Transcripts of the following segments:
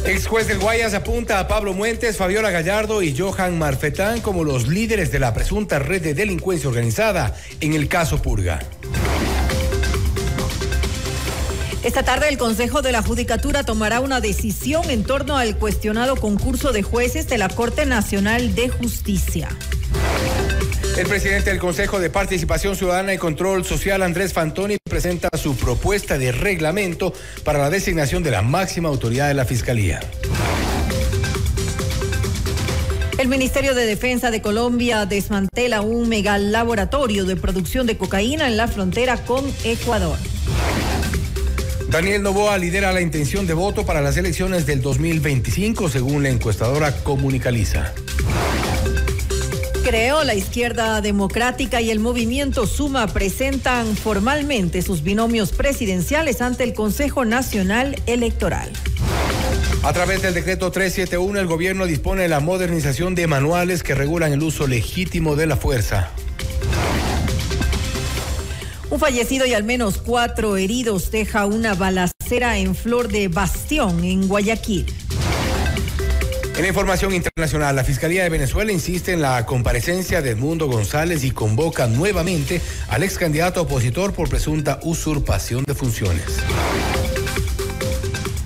Ex juez del Guayas apunta a Pablo Muentes, Fabiola Gallardo y Johan Marfetán como los líderes de la presunta red de delincuencia organizada en el caso Purga. Esta tarde el Consejo de la Judicatura tomará una decisión en torno al cuestionado concurso de jueces de la Corte Nacional de Justicia. El presidente del Consejo de Participación Ciudadana y Control Social, Andrés Fantoni, presenta su propuesta de reglamento para la designación de la máxima autoridad de la Fiscalía. El Ministerio de Defensa de Colombia desmantela un megalaboratorio de producción de cocaína en la frontera con Ecuador. Daniel Noboa lidera la intención de voto para las elecciones del 2025, según la encuestadora Comunicaliza. Creo, la Izquierda Democrática y el Movimiento Suma presentan formalmente sus binomios presidenciales ante el Consejo Nacional Electoral. A través del decreto 371, el gobierno dispone de la modernización de manuales que regulan el uso legítimo de la fuerza. Un fallecido y al menos 4 heridos deja una balacera en Flor de Bastión, en Guayaquil. En la información internacional, la Fiscalía de Venezuela insiste en la comparecencia de Edmundo González y convoca nuevamente al ex candidato opositor por presunta usurpación de funciones.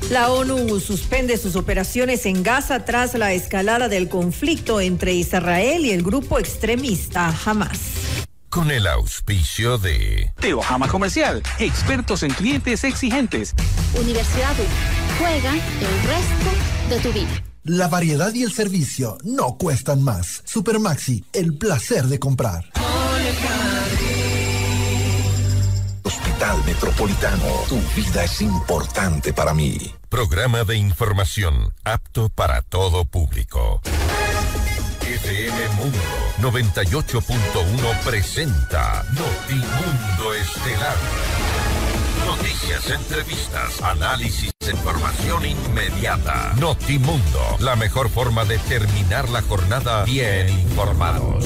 La ONU suspende sus operaciones en Gaza tras la escalada del conflicto entre Israel y el grupo extremista Hamas. Con el auspicio de Teohama Comercial, expertos en clientes exigentes. Universidad U, juega el resto de tu vida. La variedad y el servicio no cuestan más. Supermaxi, el placer de comprar. Hospital Metropolitano, tu vida es importante para mí. Programa de información apto para todo público. FM Mundo 98.1 presenta Notimundo Estelar. Noticias, entrevistas, análisis, información inmediata. Notimundo, la mejor forma de terminar la jornada bien informados.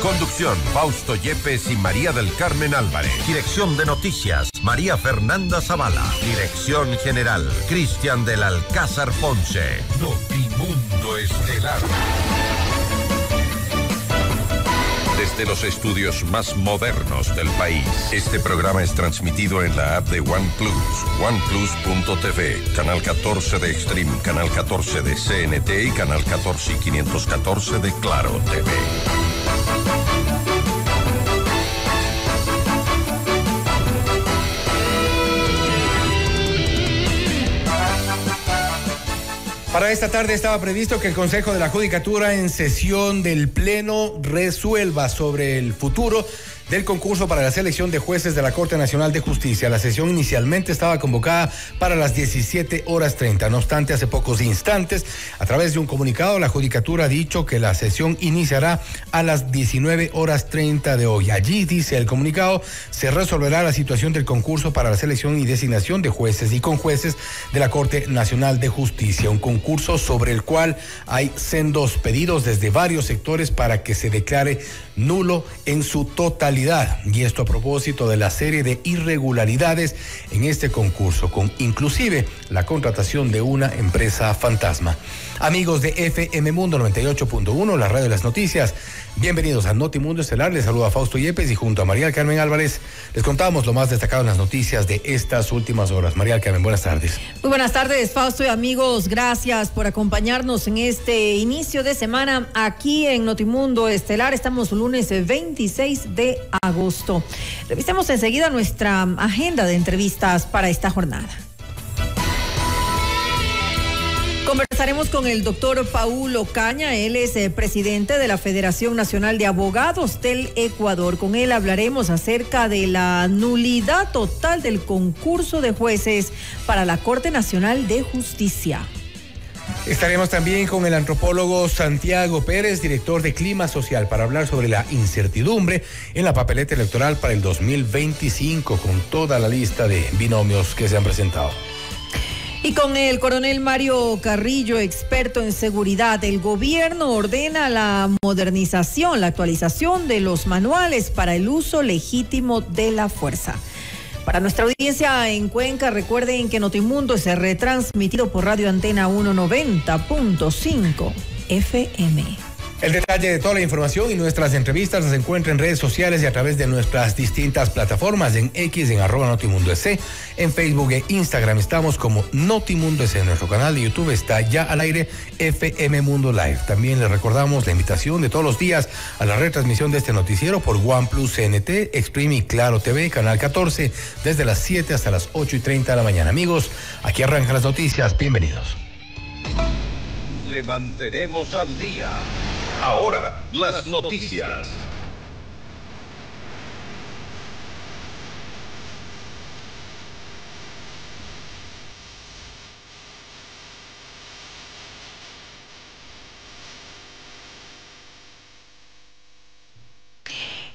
Conducción, Fausto Yepes y María del Carmen Álvarez. Dirección de noticias, María Fernanda Zavala. Dirección general, Cristian del Alcázar Ponce. Notimundo Estelar. Desde los estudios más modernos del país, este programa es transmitido en la app de OnePlus, oneplus.tv, canal 14 de Extreme, canal 14 de CNT y canal 14 y 514 de Claro TV. Para esta tarde estaba previsto que el Consejo de la Judicatura en sesión del Pleno resuelva sobre el futuro del concurso para la selección de jueces de la Corte Nacional de Justicia. La sesión inicialmente estaba convocada para las 17:30. No obstante, hace pocos instantes, a través de un comunicado, la Judicatura ha dicho que la sesión iniciará a las 19:30 de hoy. Allí, dice el comunicado, se resolverá la situación del concurso para la selección y designación de jueces y conjueces de la Corte Nacional de Justicia. Un concurso sobre el cual hay sendos pedidos desde varios sectores para que se declare nulo en su totalidad. Y esto a propósito de la serie de irregularidades en este concurso, con inclusive la contratación de una empresa fantasma. Amigos de FM Mundo 98.1, la radio de las noticias, bienvenidos a Notimundo Estelar. Les saluda Fausto Yepes y junto a María del Carmen Álvarez les contamos lo más destacado en las noticias de estas últimas horas. María del Carmen, buenas tardes. Muy buenas tardes, Fausto y amigos. Gracias por acompañarnos en este inicio de semana aquí en Notimundo Estelar. Estamos lunes 26 de agosto. Revisemos enseguida nuestra agenda de entrevistas para esta jornada. Conversaremos con el doctor Paulo Caña. Él es presidente de la Federación Nacional de Abogados del Ecuador. Con él hablaremos acerca de la nulidad total del concurso de jueces para la Corte Nacional de Justicia. Estaremos también con el antropólogo Santiago Pérez, director de Clima Social, para hablar sobre la incertidumbre en la papeleta electoral para el 2025, con toda la lista de binomios que se han presentado. Y con el coronel Mario Carrillo, experto en seguridad, el gobierno ordena la modernización, la actualización de los manuales para el uso legítimo de la fuerza. Para nuestra audiencia en Cuenca, recuerden que Notimundo es retransmitido por Radio Antena 190.5 FM. El detalle de toda la información y nuestras entrevistas las encuentra en redes sociales y a través de nuestras distintas plataformas, en X, en @NotimundoEC, en Facebook e Instagram estamos como NotimundoEC. Nuestro canal de YouTube está ya al aire, FM Mundo Live. También les recordamos la invitación de todos los días a la retransmisión de este noticiero por OnePlus CNT, Extreme y Claro TV, Canal 14, desde las 7 hasta las 8:30 de la mañana. Amigos, aquí arrancan las noticias. Bienvenidos. Le mantenemos al día. Ahora, las noticias.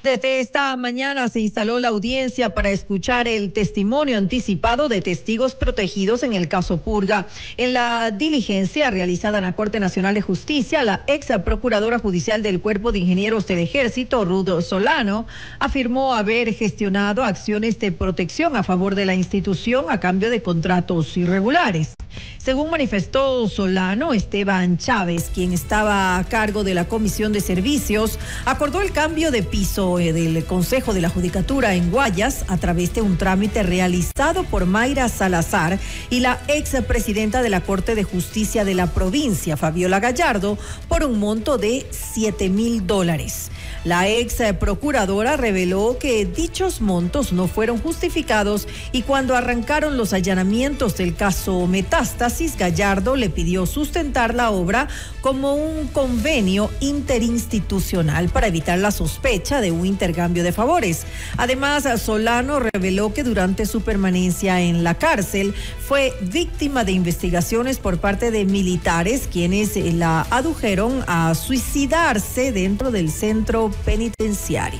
Desde esta mañana se instaló la audiencia para escuchar el testimonio anticipado de testigos protegidos en el caso Purga. En la diligencia realizada en la Corte Nacional de Justicia, la ex procuradora judicial del Cuerpo de Ingenieros del Ejército, Ruth Solano, afirmó haber gestionado acciones de protección a favor de la institución a cambio de contratos irregulares. Según manifestó Solano, Esteban Chávez, quien estaba a cargo de la Comisión de Servicios, acordó el cambio de piso del Consejo de la Judicatura en Guayas a través de un trámite realizado por Mayra Salazar y la expresidenta de la Corte de Justicia de la provincia, Fabiola Gallardo, por un monto de $7,000. La ex procuradora reveló que dichos montos no fueron justificados y cuando arrancaron los allanamientos del caso Metástasis, Gallardo le pidió sustentar la obra como un convenio interinstitucional para evitar la sospecha de un intercambio de favores. Además, Solano reveló que durante su permanencia en la cárcel fue víctima de investigaciones por parte de militares quienes la adujeron a suicidarse dentro del centro penitenciario.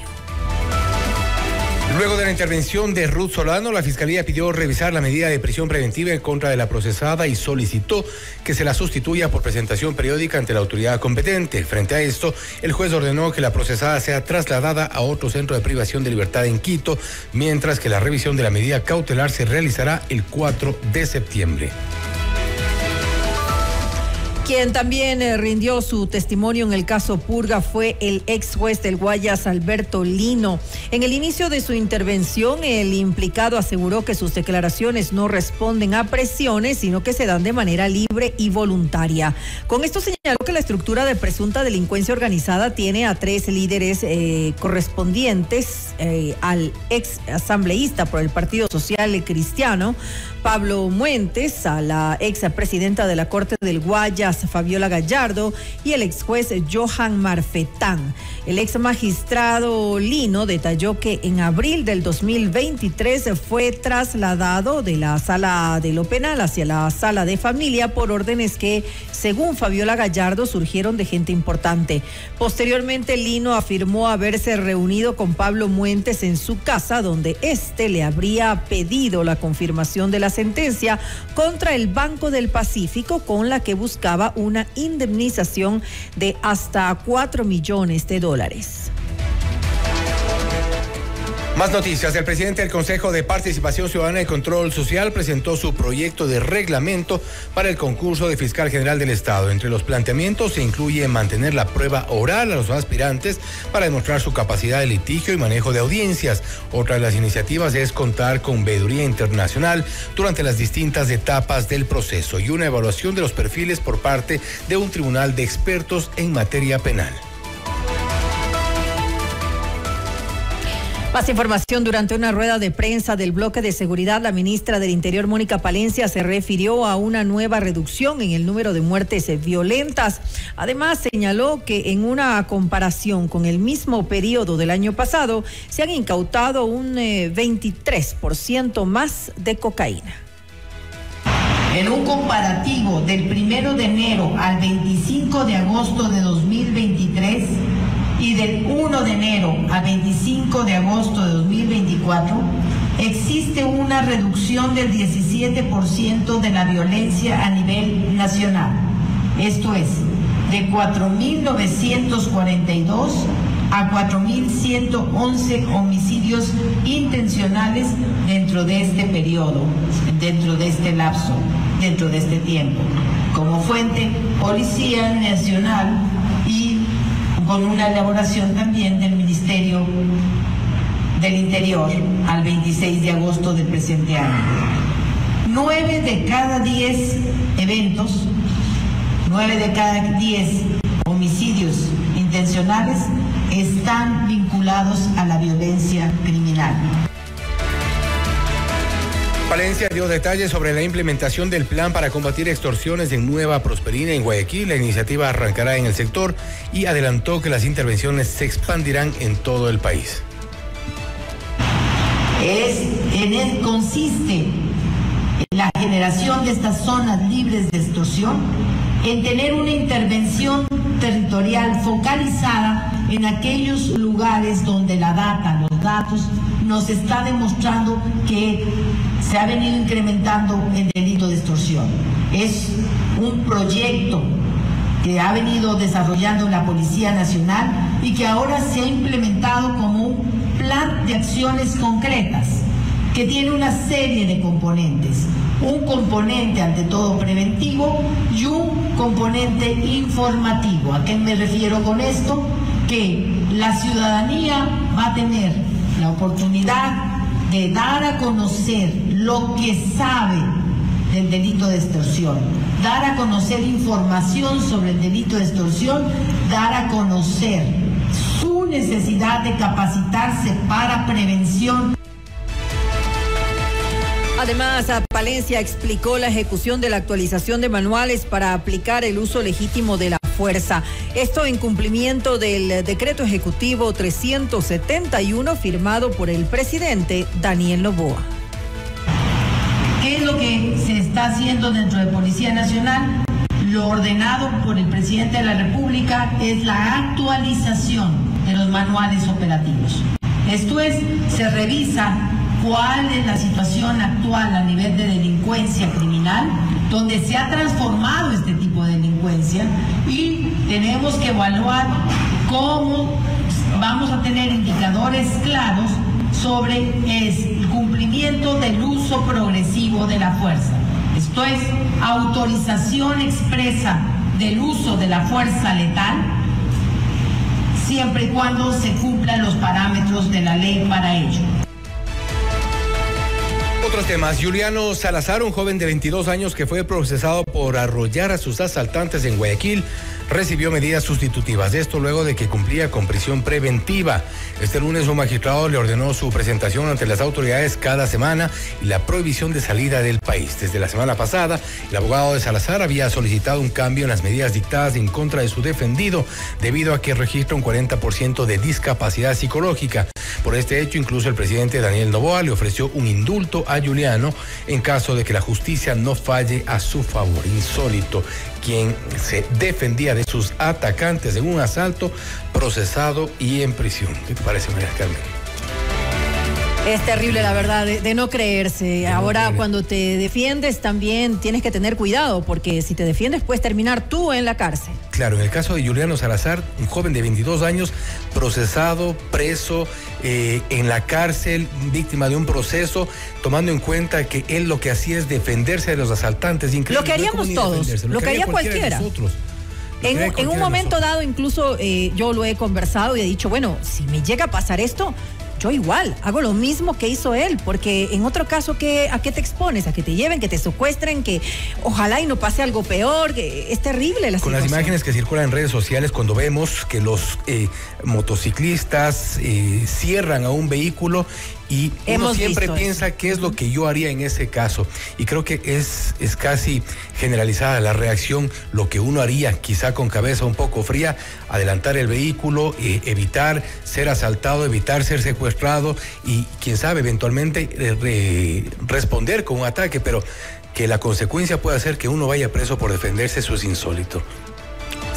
Luego de la intervención de Ruth Solano, la Fiscalía pidió revisar la medida de prisión preventiva en contra de la procesada y solicitó que se la sustituya por presentación periódica ante la autoridad competente. Frente a esto, el juez ordenó que la procesada sea trasladada a otro centro de privación de libertad en Quito, mientras que la revisión de la medida cautelar se realizará el 4 de septiembre. Quien también rindió su testimonio en el caso Purga fue el ex juez del Guayas, Alberto Lino. En el inicio de su intervención, el implicado aseguró que sus declaraciones no responden a presiones, sino que se dan de manera libre y voluntaria. Con esto señaló que la estructura de presunta delincuencia organizada tiene a 3 líderes correspondientes al ex asambleísta por el Partido Social Cristiano, Pablo Muentes, a la ex presidenta de la Corte del Guayas, Fabiola Gallardo, y el ex juez Johan Marfetán. El ex magistrado Lino detalló que en abril del 2023 fue trasladado de la sala de lo penal hacia la sala de familia por órdenes que, según Fabiola Gallardo, surgieron de gente importante. Posteriormente, Lino afirmó haberse reunido con Pablo Muentes en su casa, donde éste le habría pedido la confirmación de la sentencia contra el Banco del Pacífico, con la que buscaba una indemnización de hasta $4 millones. Más noticias. El presidente del Consejo de Participación Ciudadana y Control Social presentó su proyecto de reglamento para el concurso de fiscal general del Estado. Entre los planteamientos se incluye mantener la prueba oral a los aspirantes para demostrar su capacidad de litigio y manejo de audiencias. Otra de las iniciativas es contar con veeduría internacional durante las distintas etapas del proceso y una evaluación de los perfiles por parte de un tribunal de expertos en materia penal. Más información. Durante una rueda de prensa del bloque de seguridad, la ministra del Interior, Mónica Palencia, se refirió a una nueva reducción en el número de muertes violentas. Además, señaló que en una comparación con el mismo periodo del año pasado, se han incautado un 23% más de cocaína. En un comparativo del 1 de enero al 25 de agosto de 2023 y del 1 de enero al 25 de agosto de 2024, existe una reducción del 17% de la violencia a nivel nacional. Esto es, de 4.942 a 4.111 homicidios intencionales dentro de este periodo, dentro de este lapso, dentro de este tiempo. Como fuente, Policía Nacional y con una elaboración también del Ministerio del Interior al 26 de agosto del presente año. 9 de cada 10 eventos, 9 de cada 10 homicidios intencionales están vinculados a la violencia criminal. Palencia dio detalles sobre la implementación del plan para combatir extorsiones en Nueva Prosperina, en Guayaquil. La iniciativa arrancará en el sector y adelantó que las intervenciones se expandirán en todo el país. Consiste en la generación de estas zonas libres de extorsión, en tener una intervención territorial focalizada en aquellos lugares donde la data, los datos, nos está demostrando que se ha venido incrementando el delito de extorsión. Es un proyecto que ha venido desarrollando la Policía Nacional y que ahora se ha implementado como un plan de acciones concretas que tiene una serie de componentes. Un componente ante todo preventivo y un componente informativo. ¿A qué me refiero con esto? Que la ciudadanía va a tener la oportunidad de dar a conocer lo que sabe del delito de extorsión, dar a conocer información sobre el delito de extorsión, dar a conocer su necesidad de capacitarse para prevención. Además, Palencia explicó la ejecución de la actualización de manuales para aplicar el uso legítimo de la fuerza. Esto en cumplimiento del decreto ejecutivo 371 firmado por el presidente Daniel Noboa. ¿Qué es lo que se está haciendo dentro de Policía Nacional? Lo ordenado por el presidente de la República es la actualización de los manuales operativos. Esto es, se revisa cuál es la situación actual a nivel de delincuencia criminal, donde se ha transformado este tipo de delincuencia, y tenemos que evaluar cómo vamos a tener indicadores claros sobre el cumplimiento del uso progresivo de la fuerza. Esto es, autorización expresa del uso de la fuerza letal, siempre y cuando se cumplan los parámetros de la ley para ello. Otros temas. Juliano Salazar, un joven de 22 años que fue procesado por arrollar a sus asaltantes en Guayaquil, recibió medidas sustitutivas. Esto luego de que cumplía con prisión preventiva. Este lunes un magistrado le ordenó su presentación ante las autoridades cada semana y la prohibición de salida del país. Desde la semana pasada, el abogado de Salazar había solicitado un cambio en las medidas dictadas en contra de su defendido debido a que registra un 40% de discapacidad psicológica. Por este hecho, incluso el presidente Daniel Noboa le ofreció un indulto a Juliano en caso de que la justicia no falle a su favor. Insólito, quien se defendía de sus atacantes en un asalto, procesado y en prisión. ¿Qué te parece, María Carmen? Es terrible, la verdad, de no creerse. Ahora, cuando te defiendes, también tienes que tener cuidado, porque si te defiendes, puedes terminar tú en la cárcel. Claro, en el caso de Juliano Salazar, un joven de 22 años, procesado, preso, en la cárcel, víctima de un proceso, tomando en cuenta que él lo que hacía es defenderse de los asaltantes. Increíble. Lo que haríamos todos, lo que haría cualquiera. En un momento dado, incluso yo lo he conversado y he dicho, bueno, si me llega a pasar esto, yo igual hago lo mismo que hizo él, porque en otro caso, ¿a qué te expones? A que te lleven, que te secuestren, que ojalá y no pase algo peor, que es terrible la situación. Con las imágenes que circulan en redes sociales, cuando vemos que los motociclistas cierran a un vehículo y uno siempre piensa qué es lo que yo haría en ese caso, y creo que es casi generalizada la reacción, lo que uno haría, quizá con cabeza un poco fría, adelantar el vehículo, evitar ser asaltado, evitar ser secuestrado y quién sabe eventualmente responder con un ataque, pero que la consecuencia pueda ser que uno vaya preso por defenderse, eso es insólito.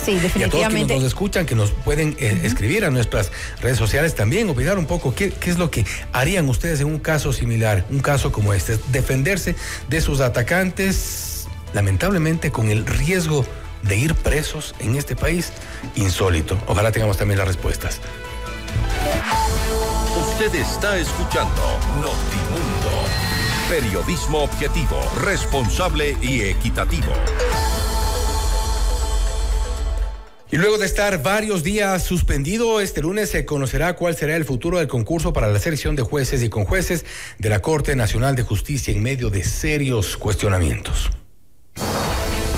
Sí, definitivamente. Y a todos quienes nos escuchan, que nos pueden escribir a nuestras redes sociales también, opinar un poco qué es lo que harían ustedes en un caso similar, un caso como este, defenderse de sus atacantes, lamentablemente con el riesgo de ir presos en este país, insólito. Ojalá tengamos también las respuestas. Usted está escuchando Notimundo. Periodismo objetivo, responsable y equitativo. Y luego de estar varios días suspendido, este lunes se conocerá cuál será el futuro del concurso para la selección de jueces y conjueces de la Corte Nacional de Justicia en medio de serios cuestionamientos.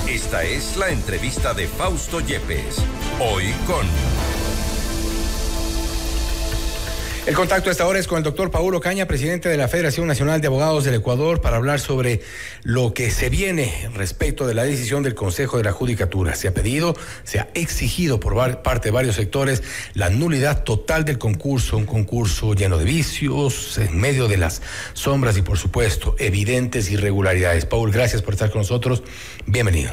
Esta es la entrevista de Fausto Yepes. Hoy con... El contacto a esta hora es con el doctor Paul Ocaña, presidente de la Federación Nacional de Abogados del Ecuador, para hablar sobre lo que se viene respecto de la decisión del Consejo de la Judicatura. Se ha exigido por parte de varios sectores la nulidad total del concurso, un concurso lleno de vicios, en medio de las sombras y, por supuesto, evidentes irregularidades. Paul, gracias por estar con nosotros. Bienvenido.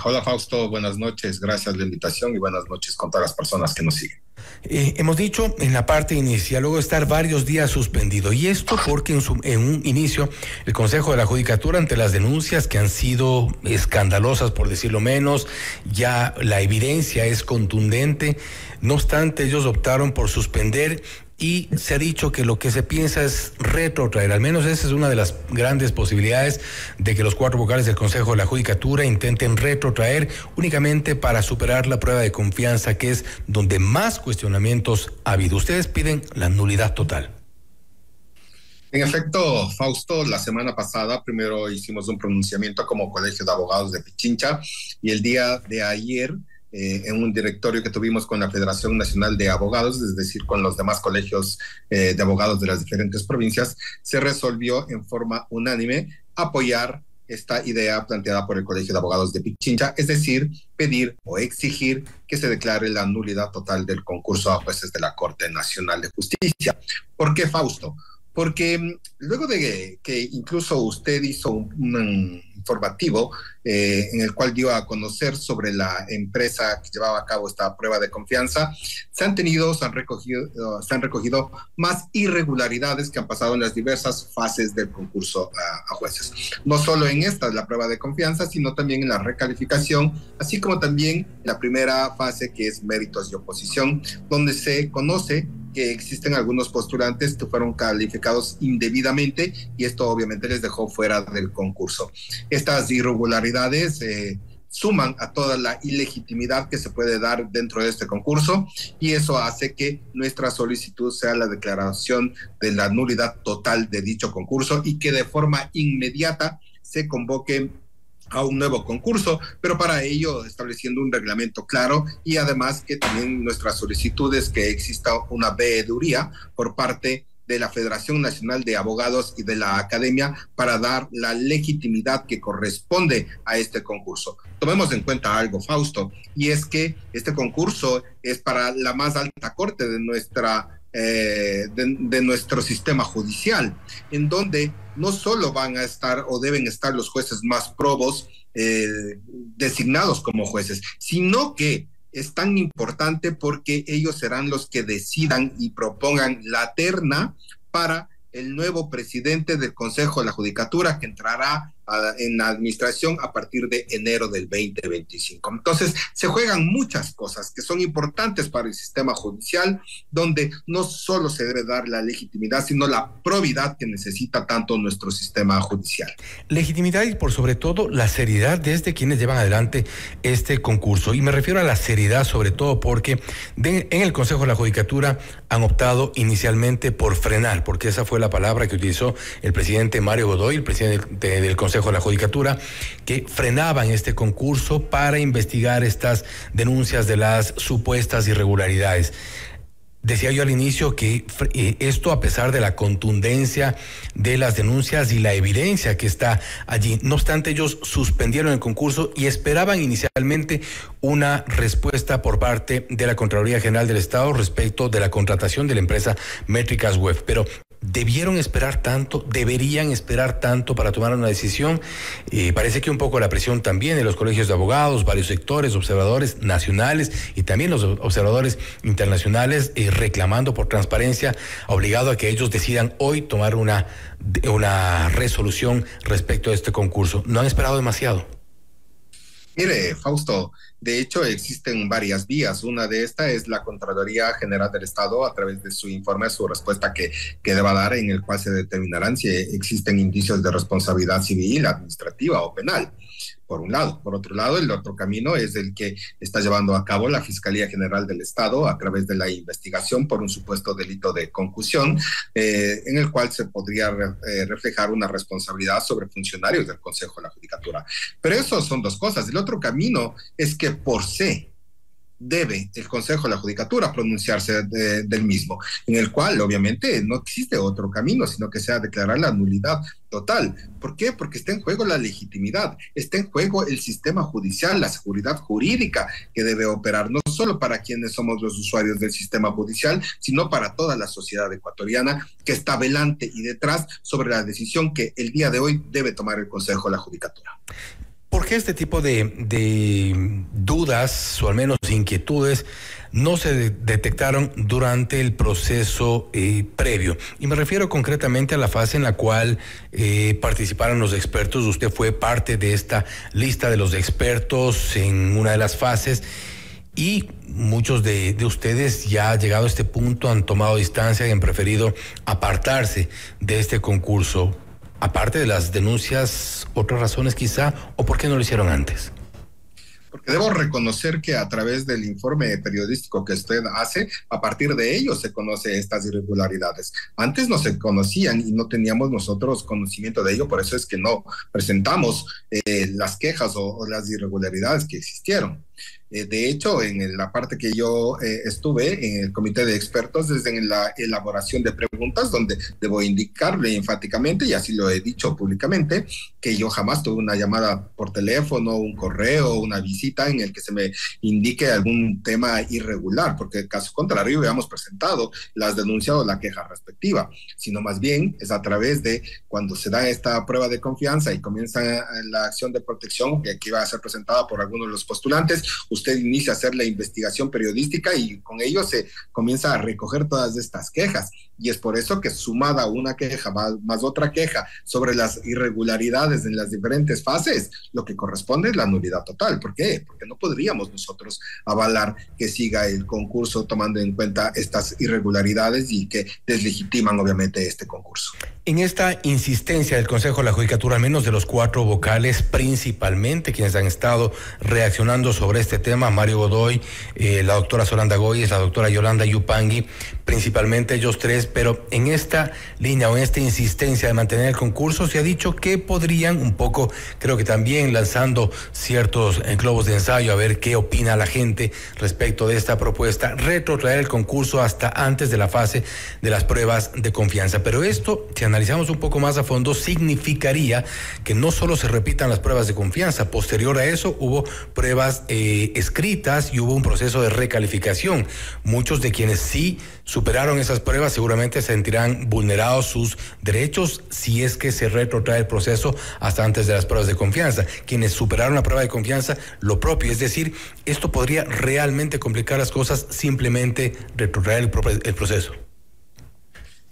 Hola Fausto, buenas noches, gracias por la invitación y buenas noches con todas las personas que nos siguen. Hemos dicho en la parte inicial, luego de estar varios días suspendido, y esto porque en un inicio el Consejo de la Judicatura, ante las denuncias que han sido escandalosas por decirlo menos, ya la evidencia es contundente, no obstante ellos optaron por suspender. Y se ha dicho que lo que se piensa es retrotraer, al menos esa es una de las grandes posibilidades de que los 4 vocales del Consejo de la Judicatura intenten retrotraer únicamente para superar la prueba de confianza, que es donde más cuestionamientos ha habido. Ustedes piden la nulidad total. En efecto, Fausto, la semana pasada primero hicimos un pronunciamiento como Colegio de Abogados de Pichincha y el día de ayer, en un directorio que tuvimos con la Federación Nacional de Abogados, es decir, con los demás colegios de abogados de las diferentes provincias, se resolvió en forma unánime apoyar esta idea planteada por el Colegio de Abogados de Pichincha, es decir, pedir o exigir que se declare la nulidad total del concurso a jueces de la Corte Nacional de Justicia. ¿Por qué, Fausto? Porque luego de que incluso usted hizo un informativo en el cual dio a conocer sobre la empresa que llevaba a cabo esta prueba de confianza, se han recogido más irregularidades que han pasado en las diversas fases del concurso a jueces. No solo en esta, la prueba de confianza, sino también en la recalificación, así como también la primera fase, que es méritos y oposición, donde se conoce que existen algunos postulantes que fueron calificados indebidamente y esto obviamente les dejó fuera del concurso. Estas irregularidades suman a toda la ilegitimidad que se puede dar dentro de este concurso y eso hace que nuestra solicitud sea la declaración de la nulidad total de dicho concurso y que de forma inmediata se convoque a un nuevo concurso, pero para ello estableciendo un reglamento claro y además que también nuestra solicitud es que exista una veeduría por parte de la Federación Nacional de Abogados y de la Academia para dar la legitimidad que corresponde a este concurso. Tomemos en cuenta algo, Fausto, y es que este concurso es para la más alta corte de nuestro sistema judicial, en donde no solo van a estar o deben estar los jueces más probos designados como jueces, sino que es tan importante porque ellos serán los que decidan y propongan la terna para el nuevo presidente del Consejo de la Judicatura que entrará en la administración a partir de enero del 2025. Entonces, se juegan muchas cosas que son importantes para el sistema judicial, donde no solo se debe dar la legitimidad, sino la probidad que necesita tanto nuestro sistema judicial. Legitimidad y, por sobre todo, la seriedad desde quienes llevan adelante este concurso. Y me refiero a la seriedad sobre todo porque en el Consejo de la Judicatura han optado inicialmente por frenar, porque esa fue la palabra que utilizó el presidente Mario Godoy, el presidente del Consejo de la Judicatura, que frenaban este concurso para investigar estas denuncias de las supuestas irregularidades. Decía yo al inicio que esto, a pesar de la contundencia de las denuncias y la evidencia que está allí, no obstante, ellos suspendieron el concurso y esperaban inicialmente una respuesta por parte de la Contraloría General del Estado respecto de la contratación de la empresa Métricas Web, pero ¿debieron esperar tanto? ¿Deberían esperar tanto para tomar una decisión? Parece que un poco la presión también de los colegios de abogados, varios sectores, observadores nacionales y también los observadores internacionales reclamando por transparencia, obligado a que ellos decidan hoy tomar una resolución respecto a este concurso. ¿No han esperado demasiado? Mire, Fausto, de hecho existen varias vías. Una de estas es la Contraloría General del Estado a través de su informe, su respuesta que deba dar, en el cual se determinarán si existen indicios de responsabilidad civil, administrativa o penal, por un lado. Por otro lado, el otro camino es el que está llevando a cabo la Fiscalía General del Estado a través de la investigación por un supuesto delito de concusión, en el cual se podría reflejar una responsabilidad sobre funcionarios del Consejo de la Judicatura. Pero eso son dos cosas. El otro camino es que por se debe el Consejo de la Judicatura pronunciarse del mismo, en el cual obviamente no existe otro camino, sino que sea declarar la nulidad total. ¿Por qué? Porque está en juego la legitimidad, está en juego el sistema judicial, la seguridad jurídica que debe operar, no solo para quienes somos los usuarios del sistema judicial, sino para toda la sociedad ecuatoriana que está velante y detrás sobre la decisión que el día de hoy debe tomar el Consejo de la Judicatura. ¿Por qué este tipo de dudas, o al menos inquietudes, no se detectaron durante el proceso previo? Y me refiero concretamente a la fase en la cual participaron los expertos. Usted fue parte de esta lista de los expertos en una de las fases, y muchos de ustedes, ya llegado a este punto, han tomado distancia y han preferido apartarse de este concurso. Aparte de las denuncias, ¿otras razones quizá? ¿O por qué no lo hicieron antes? Porque debo reconocer que a través del informe periodístico que usted hace, a partir de ello se conoce estas irregularidades. Antes no se conocían y no teníamos nosotros conocimiento de ello, por eso es que no presentamos las quejas o las irregularidades que existieron. De hecho, en la parte que yo estuve en el comité de expertos, desde en la elaboración de preguntas, donde debo indicarle enfáticamente, y así lo he dicho públicamente, que yo jamás tuve una llamada por teléfono, un correo, una visita en el que se me indique algún tema irregular, porque caso contrario habíamos presentado las denuncias o la queja respectiva, sino más bien es a través de cuando se da esta prueba de confianza y comienza la acción de protección que iba a ser presentada por algunos de los postulantes. Usted inicia a hacer la investigación periodística y con ello se comienza a recoger todas estas quejas, y es por eso que sumada una queja más otra queja sobre las irregularidades en las diferentes fases, lo que corresponde es la nulidad total. ¿Por qué? Porque no podríamos nosotros avalar que siga el concurso tomando en cuenta estas irregularidades y que deslegitiman obviamente este concurso. En esta insistencia del Consejo de la Judicatura, al menos de los 4 vocales, principalmente quienes han estado reaccionando sobre este tema, Mario Godoy, la doctora Solanda Goyes, la doctora Yolanda Yupangui, principalmente ellos tres, pero en esta línea o en esta insistencia de mantener el concurso, se ha dicho que podrían un poco, creo que también lanzando ciertos globos de ensayo a ver qué opina la gente respecto de esta propuesta, retrotraer el concurso hasta antes de la fase de las pruebas de confianza. Pero esto, si analizamos un poco más a fondo, significaría que no solo se repitan las pruebas de confianza, posterior a eso hubo pruebas escritas y hubo un proceso de recalificación. Muchos de quienes sí superaron esas pruebas seguramente sentirán vulnerados sus derechos si es que se retrotrae el proceso hasta antes de las pruebas de confianza. Quienes superaron la prueba de confianza, lo propio, es decir, esto podría realmente complicar las cosas, simplemente retrotraer el proceso.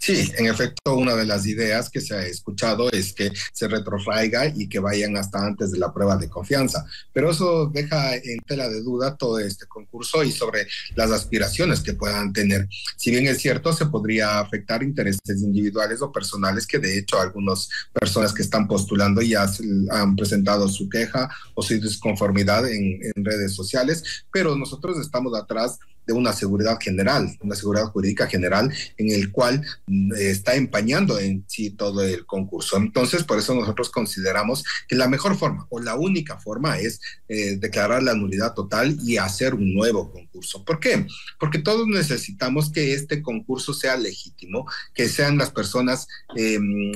Sí, en efecto, una de las ideas que se ha escuchado es que se retrotraiga y que vayan hasta antes de la prueba de confianza, pero eso deja en tela de duda todo este concurso y sobre las aspiraciones que puedan tener. Si bien es cierto, se podría afectar intereses individuales o personales, que de hecho algunas personas que están postulando ya han presentado su queja o su disconformidad en redes sociales, pero nosotros estamos atrás de una seguridad general, una seguridad jurídica general, en el cual está empañando en sí todo el concurso. Entonces, por eso nosotros consideramos que la mejor forma o la única forma es declarar la nulidad total y hacer un nuevo concurso. ¿Por qué? Porque todos necesitamos que este concurso sea legítimo, que sean las personas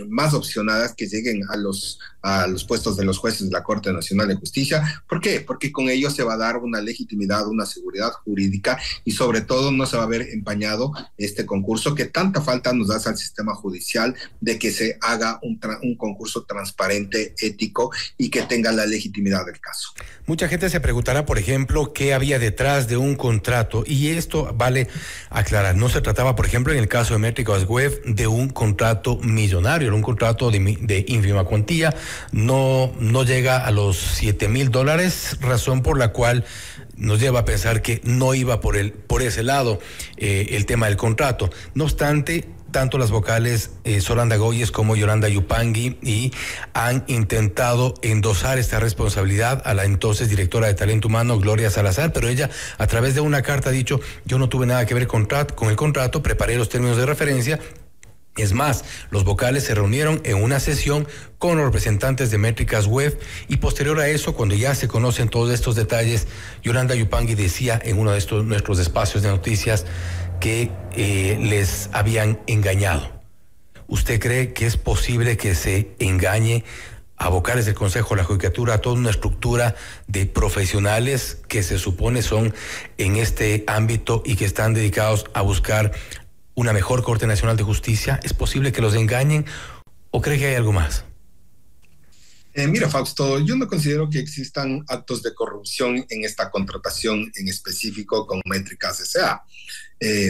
más opcionadas que lleguen a los puestos de los jueces de la Corte Nacional de Justicia. ¿Por qué? Porque con ello se va a dar una legitimidad, una seguridad jurídica, y sobre todo no se va a ver empañado este concurso que tanta falta nos hace al sistema judicial, de que se haga un concurso transparente, ético y que tenga la legitimidad del caso. Mucha gente se preguntará, por ejemplo, qué había detrás de un contrato, y esto vale aclarar. No se trataba, por ejemplo, en el caso de Métricas Web, de un contrato millonario, era un contrato de ínfima cuantía, no llega a los $7,000, razón por la cual nos lleva a pensar que no iba por ese lado el tema del contrato. No obstante, tanto las vocales Solanda Goyes como Yolanda Yupangui han intentado endosar esta responsabilidad a la entonces directora de Talento Humano, Gloria Salazar, pero ella a través de una carta ha dicho: yo no tuve nada que ver con el contrato, preparé los términos de referencia. Es más, los vocales se reunieron en una sesión con los representantes de Métricas Web, y posterior a eso, cuando ya se conocen todos estos detalles, Yolanda Yupangui decía en uno de nuestros espacios de noticias que les habían engañado. ¿Usted cree que es posible que se engañe a vocales del Consejo de la Judicatura, a toda una estructura de profesionales que se supone son en este ámbito y que están dedicados a buscar una mejor Corte Nacional de Justicia? ¿Es posible que los engañen o cree que hay algo más? Mira, Fausto, yo no considero que existan actos de corrupción en esta contratación en específico con Métricas S.A.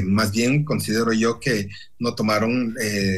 Más bien considero yo que no tomaron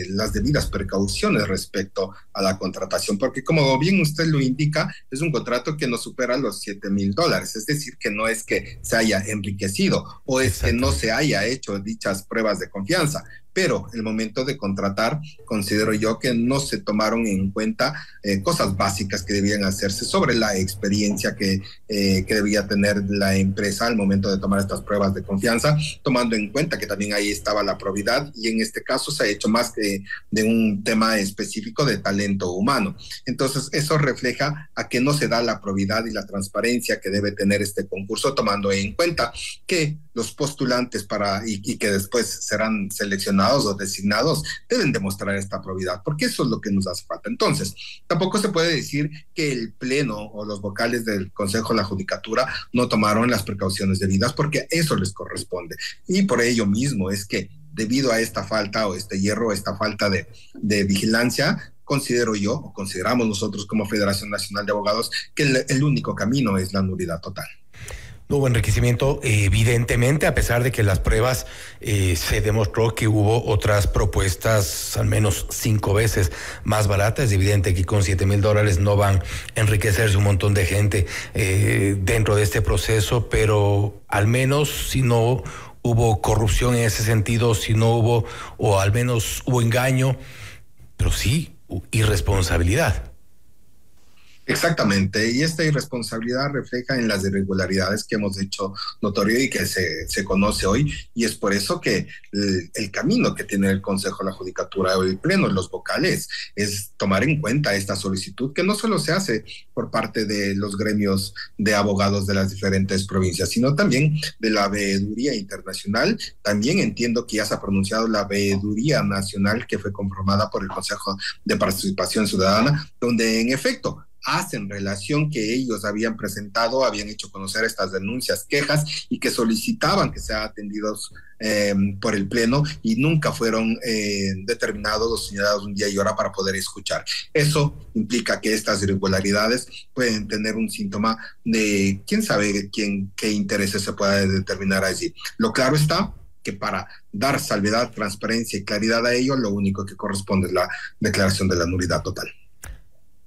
las debidas precauciones respecto a la contratación, porque como bien usted lo indica, es un contrato que no supera los $7,000, es decir, que no es que se haya enriquecido o es que no se haya hecho dichas pruebas de confianza. Pero el momento de contratar, considero yo que no se tomaron en cuenta cosas básicas que debían hacerse sobre la experiencia que debía tener la empresa al momento de tomar estas pruebas de confianza, tomando en cuenta que también ahí estaba la probidad, y en este caso se ha hecho más de un tema específico de talento humano. Entonces, eso refleja a que no se da la probidad y la transparencia que debe tener este concurso, tomando en cuenta que los postulantes y que después serán seleccionados o designados deben demostrar esta probidad, porque eso es lo que nos hace falta. Entonces, tampoco se puede decir que el Pleno o los vocales del Consejo de la Judicatura no tomaron las precauciones debidas, porque eso les corresponde. Y por ello mismo es que, debido a esta falta o este hierro, esta falta de vigilancia, considero yo, o consideramos nosotros como Federación Nacional de Abogados, que el único camino es la nulidad total. No hubo enriquecimiento, evidentemente, a pesar de que las pruebas se demostró que hubo otras propuestas al menos 5 veces más baratas. Es evidente que con $7,000 no van a enriquecerse un montón de gente dentro de este proceso, pero al menos si no hubo corrupción en ese sentido, si no hubo, o al menos hubo engaño, pero sí irresponsabilidad. Exactamente, y esta irresponsabilidad refleja en las irregularidades que hemos hecho notorio y que se conoce hoy, y es por eso que el camino que tiene el Consejo de la Judicatura o el Pleno, los vocales, es tomar en cuenta esta solicitud, que no solo se hace por parte de los gremios de abogados de las diferentes provincias, sino también de la Veeduría Internacional. También entiendo que ya se ha pronunciado la Veeduría Nacional, que fue conformada por el Consejo de Participación Ciudadana, donde en efecto hacen relación que ellos habían hecho conocer estas denuncias, quejas, y que solicitaban que sean atendidos por el Pleno, y nunca fueron determinados o señalados un día y hora para poder escuchar. Eso implica que estas irregularidades pueden tener un síntoma de quién sabe qué intereses se pueda determinar allí. Lo claro está que para dar salvedad, transparencia y claridad a ello, lo único que corresponde es la declaración de la nulidad total.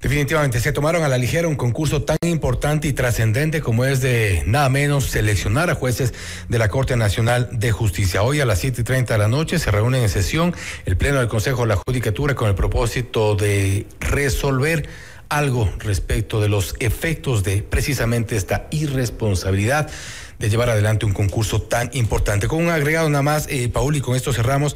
Definitivamente se tomaron a la ligera un concurso tan importante y trascendente como es de nada menos seleccionar a jueces de la Corte Nacional de Justicia. Hoy a las 7:30 de la noche se reúne en sesión el Pleno del Consejo de la Judicatura con el propósito de resolver algo respecto de los efectos de precisamente esta irresponsabilidad de llevar adelante un concurso tan importante. Con un agregado nada más, Paul, y con esto cerramos.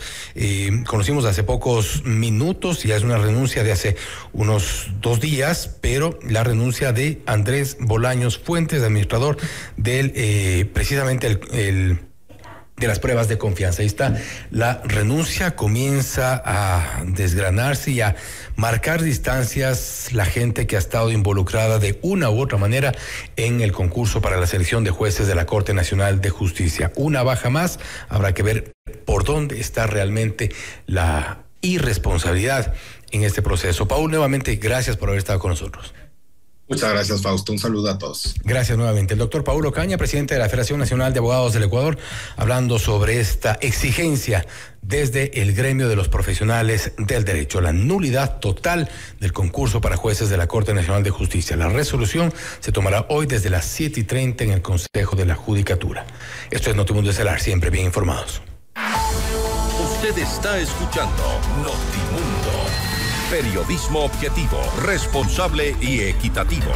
Conocimos hace pocos minutos, ya es una renuncia de hace unos 2 días, pero la renuncia de Andrés Bolaños Fuentes, administrador del precisamente de las pruebas de confianza. Ahí está la renuncia, comienza a desgranarse y a marcar distancias la gente que ha estado involucrada de una u otra manera en el concurso para la selección de jueces de la Corte Nacional de Justicia. Una baja más, habrá que ver por dónde está realmente la irresponsabilidad en este proceso. Paul, nuevamente, gracias por haber estado con nosotros. Muchas gracias, Fausto. Un saludo a todos. Gracias nuevamente. El doctor Paulo Ocaña, presidente de la Federación Nacional de Abogados del Ecuador, hablando sobre esta exigencia desde el gremio de los profesionales del derecho, la nulidad total del concurso para jueces de la Corte Nacional de Justicia. La resolución se tomará hoy desde las 7:30 en el Consejo de la Judicatura. Esto es Notimundo Estelar, siempre bien informados. Usted está escuchando Notimundo. Periodismo objetivo, responsable y equitativo.